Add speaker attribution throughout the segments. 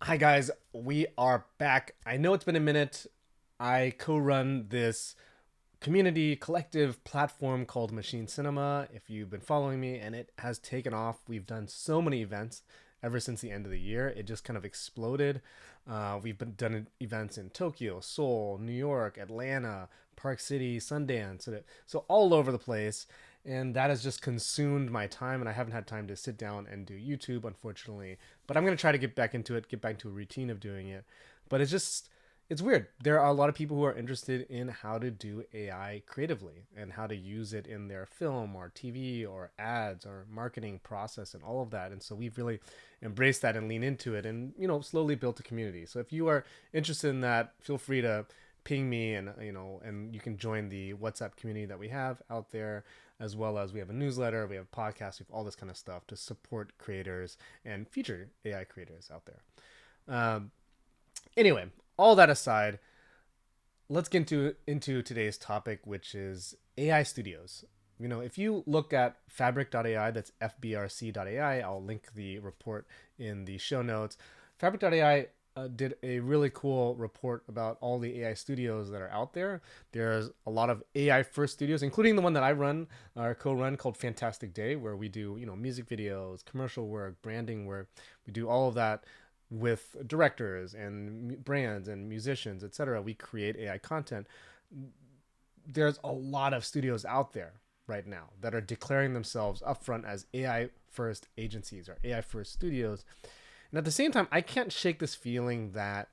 Speaker 1: Hi guys, we are back. I know it's been a minute. I co-run this community collective platform called Machine Cinema, if you've been following me, and it has taken off. We've done so many events ever since the end of the year. It just kind of exploded. We've been done events in Tokyo, Seoul, New York, Atlanta, Park City, Sundance, so all over the place. And that has just consumed my time, and I haven't had time to sit down and do YouTube, unfortunately. But I'm gonna try to get back into it, get back to a routine of doing it. But it's weird. There are a lot of people who are interested in how to do AI creatively and how to use it in their film or TV or ads or marketing process and all of that. And so we've really embraced that and lean into it and, slowly built a community. So if you are interested in that, feel free to ping me and you can join the WhatsApp community that we have out there, as well as we have a newsletter, we have podcasts, we have all this kind of stuff to support creators and feature AI creators out there. Anyway, all that aside, let's get into today's topic, which is AI studios. If you look at fabric.ai, that's fbrc.ai, I'll link the report in the show notes. Fabric.ai did a really cool report about all the AI studios that are out there. There's a lot of AI first studios, including the one that I run, or co-run, called Fantastic Day, where we do, music videos, commercial work, branding work. We do all of that with directors and brands and musicians, etc. We create AI content. There's a lot of studios out there right now that are declaring themselves upfront as AI first agencies or AI first studios. And at the same time, I can't shake this feeling that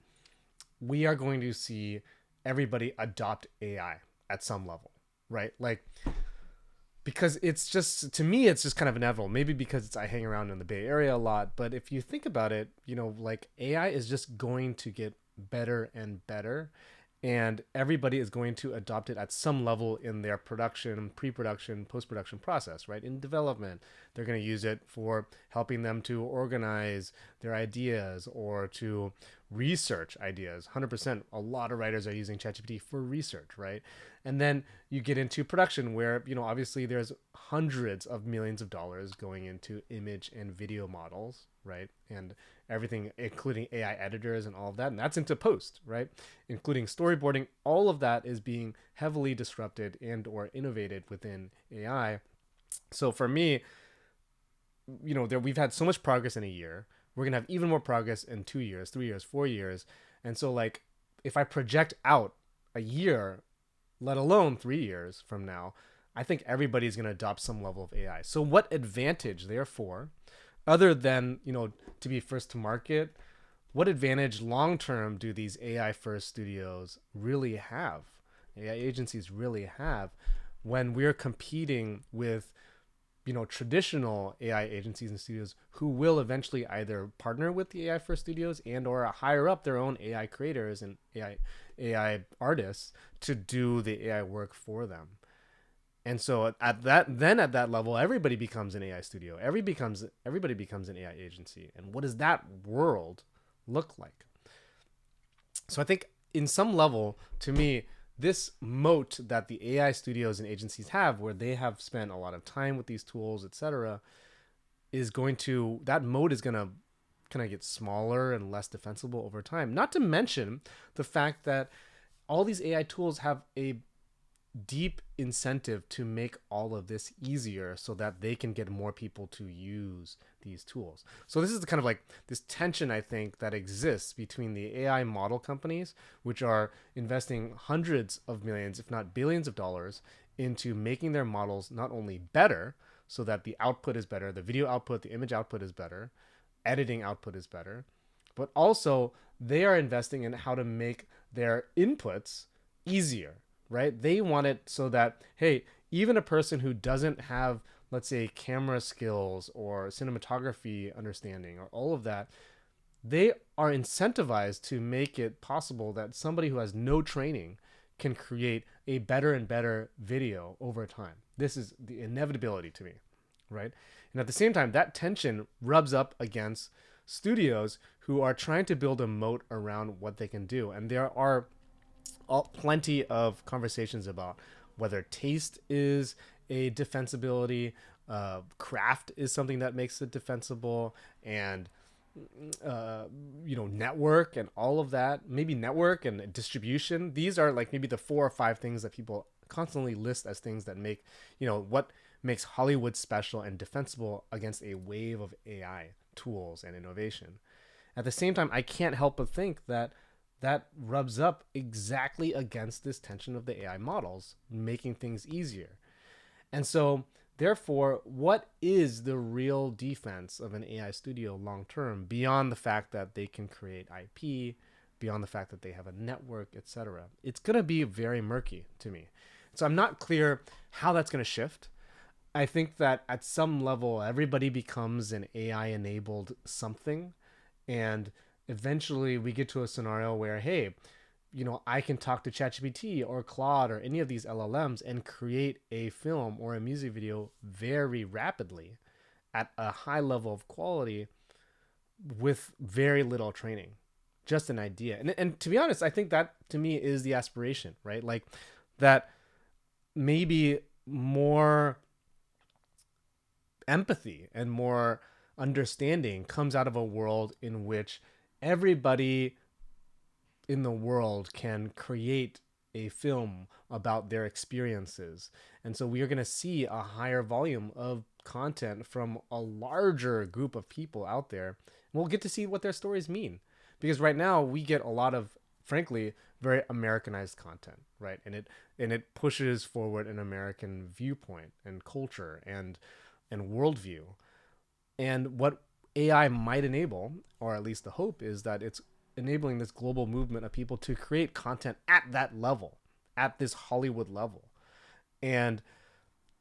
Speaker 1: we are going to see everybody adopt AI at some level, right? Like, because it's just, to me, it's just kind of inevitable. Maybe because I hang around in the Bay Area a lot, but if you think about it, like, AI is just going to get better and better, and everybody is going to adopt it at some level in their production, pre-production, post-production process, right? In development, they're going to use it for helping them to organize their ideas or to research ideas. 100%, a lot of writers are using ChatGPT for research, right? And then you get into production where, obviously there's hundreds of millions of dollars going into image and video models, right? And everything, including AI editors and all of that. And that's into post, right? Including storyboarding. All of that is being heavily disrupted and or innovated within AI. So for me, we've had so much progress in a year. We're going to have even more progress in 2 years, 3 years, 4 years. And so, like, if I project out a year, let alone 3 years from now, I think everybody's going to adopt some level of AI. So what advantage, therefore, other than, to be first to market, what advantage long term do these AI first studios really have? AI agencies really have when we're competing with, traditional AI agencies and studios who will eventually either partner with the AI first studios and or hire up their own AI creators and AI artists to do the AI work for them. And so at that level, everybody becomes an AI studio. Everybody becomes an AI agency. And what does that world look like? So I think in some level, to me, this moat that the AI studios and agencies have, where they have spent a lot of time with these tools, etc., that moat is going to kind of get smaller and less defensible over time. Not to mention the fact that all these AI tools have a deep incentive to make all of this easier so that they can get more people to use these tools. So this is the kind of like this tension, I think, that exists between the AI model companies, which are investing hundreds of millions, if not billions of dollars into making their models not only better so that the output is better, the video output, the image output is better, editing output is better, but also they are investing in how to make their inputs easier, right? They want it so that, hey, even a person who doesn't have, let's say, camera skills or cinematography understanding or all of that, they are incentivized to make it possible that somebody who has no training can create a better and better video over time. This is the inevitability to me, right? And at the same time, that tension rubs up against studios who are trying to build a moat around what they can do. And there are plenty of conversations about whether taste is a defensibility, craft is something that makes it defensible, and uh, network and all of that. Maybe network and distribution. These are like maybe the 4 or 5 things that people constantly list as things that make, what makes Hollywood special and defensible against a wave of AI tools and innovation. At the same time, I can't help but think that that rubs up exactly against this tension of the AI models, making things easier. And so, therefore, what is the real defense of an AI studio long term beyond the fact that they can create IP, beyond the fact that they have a network, etc.? It's going to be very murky to me. So I'm not clear how that's going to shift. I think that at some level, everybody becomes an AI enabled something. And eventually we get to a scenario where, hey, I can talk to ChatGPT or Claude or any of these LLMs and create a film or a music video very rapidly at a high level of quality with very little training. Just an idea. And to be honest, I think that to me is the aspiration, right? Like that maybe more empathy and more understanding comes out of a world in which everybody in the world can create a film about their experiences. And so we are going to see a higher volume of content from a larger group of people out there. We'll get to see what their stories mean. Because right now we get a lot of, frankly, very Americanized content, right? And it pushes forward an American viewpoint and culture and worldview. And what AI might enable, or at least the hope is that it's enabling this global movement of people to create content at that level, at this Hollywood level. And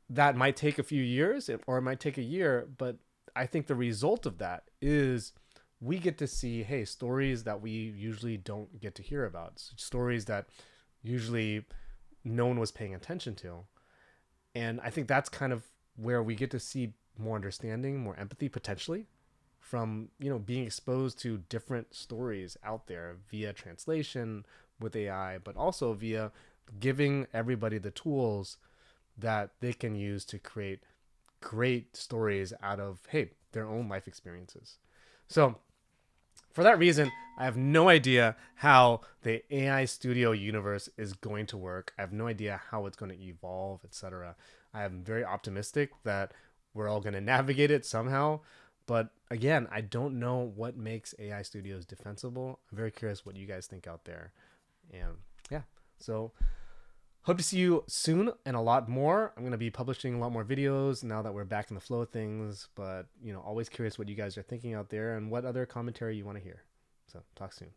Speaker 1: that might take a few years or it might take a year, but I think the result of that is we get to see, hey, stories that we usually don't get to hear about, stories that usually no one was paying attention to. And I think that's kind of where we get to see more understanding, more empathy potentially from, being exposed to different stories out there via translation with AI, but also via giving everybody the tools that they can use to create great stories out of, hey, their own life experiences. So for that reason, I have no idea how the AI studio universe is going to work. I have no idea how it's going to evolve, etc. I am very optimistic that we're all going to navigate it somehow. But again, I don't know what makes AI studios defensible. I'm very curious what you guys think out there. And yeah, so hope to see you soon and a lot more. I'm going to be publishing a lot more videos now that we're back in the flow of things. But, always curious what you guys are thinking out there and what other commentary you want to hear. So talk soon.